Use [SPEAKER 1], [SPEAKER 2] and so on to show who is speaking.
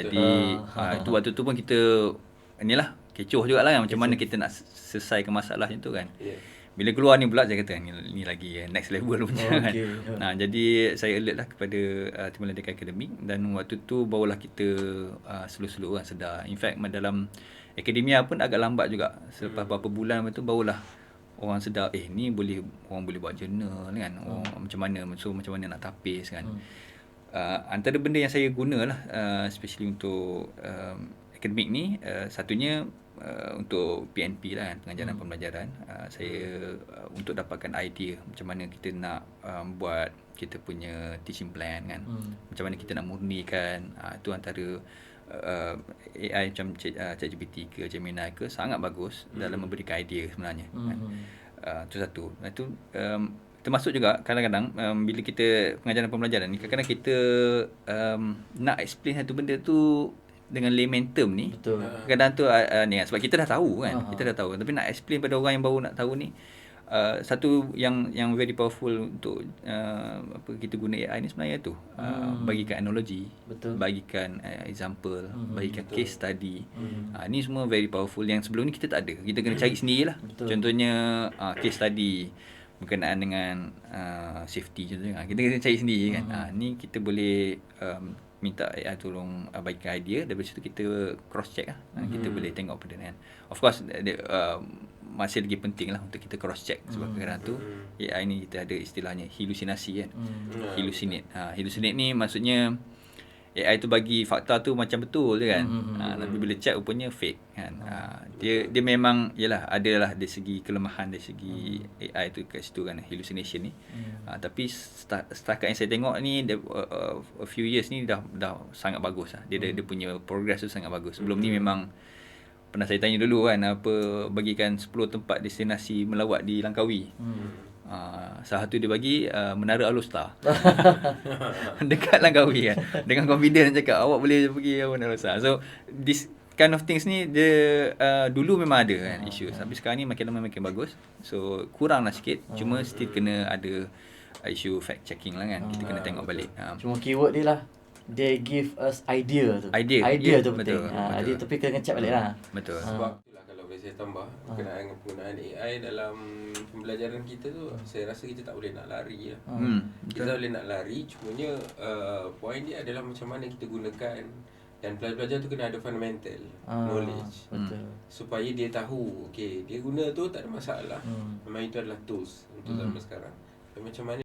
[SPEAKER 1] Jadi itu waktu tu pun kita inilah kecoh jugalah kan, macam mana kita nak selesaikan masalah macam tu kan. Bila keluar ni pula saya kata ni lagi next level punya kan. Jadi saya alert lah kepada Timbalan Dekan Akademik, dan waktu tu barulah kita slow-slow lah sedar. In fact dalam akademia pun agak lambat juga. Selepas beberapa bulan tu barulah orang sedar ni orang boleh buat jurnal kan. Macam mana nak tapis kan. Antara benda yang saya gunalah especially untuk akademik ni, satunya untuk PNP lah kan, pengajaran pembelajaran. Saya untuk dapatkan idea macam mana kita nak buat kita punya teaching plan kan. Macam mana kita nak murnikan, itu antara AI macam ChatGPT ke Gemini ke sangat bagus dalam memberikan idea sebenarnya kan. Itu satu. Itu termasuk juga kadang-kadang bila kita pengajaran pembelajaran ni, kadang-kadang kita nak explain satu benda tu dengan layman term ni.
[SPEAKER 2] Betul.
[SPEAKER 1] Kadang tu ni kan, sebab kita dah tahu kan, kita dah tahu, tapi nak explain pada orang yang baru nak tahu ni, satu yang very powerful untuk kita guna AI ni sebenarnya tu, bagikan analogi, bagikan example, bagikan case study. Ni semua very powerful yang sebelum ni kita tak ada. Kita kena cari sendirilah. Contohnya case study berkenaan dengan safety contohnya, kita kena cari sendiri kan. Ni kita boleh minta AI tolong bagikan idea, dari situ kita cross check lah. Kita boleh tengok benda kan. Of course masih lagi penting lah untuk kita cross check, sebab kadang-kadang tu AI ni kita ada istilahnya halusinasi kan. Hallucinate ni maksudnya AI tu bagi fakta tu macam betul je kan. Tapi bila check rupanya fake kan. Dia memang yalah, adalah dari segi kelemahan dari segi AI tu kat situ kan, hallucination ni. Tapi setakat yang saya tengok ni a few years ni dah sangat bagus lah. Dia punya progress tu sangat bagus. Sebelum ni memang pernah saya tanya dulu kan, apa bagikan 10 tempat destinasi melawat di Langkawi. Salah satu dia bagi Menara Alostar. Dekat Langkawi kan. Dengan confident cakap awak boleh pergi Menara Alostar. So this kind of things ni dia dulu memang ada kan isu, tapi sekarang ni makin lama makin bagus. So kurang lah sikit, cuma still kena ada isu fact checking lah kan. Kita kena tengok balik.
[SPEAKER 2] Cuma keyword dia lah, they give us idea tu. Idea tu penting. Idea tapi kena check balik lah.
[SPEAKER 1] Betul.
[SPEAKER 3] Sebab kalau boleh saya tambah berkenaan dengan penggunaan AI dalam pembelajaran kita tu, saya rasa kita tak boleh nak lari lah. Kita tak boleh nak lari, cumanya point dia adalah macam mana kita gunakan, dan pelajar-pelajar tu kena ada fundamental knowledge. Supaya dia tahu, okay, dia guna tu tak ada masalah. Memang itu adalah tools untuk zaman sekarang. Dan macam mana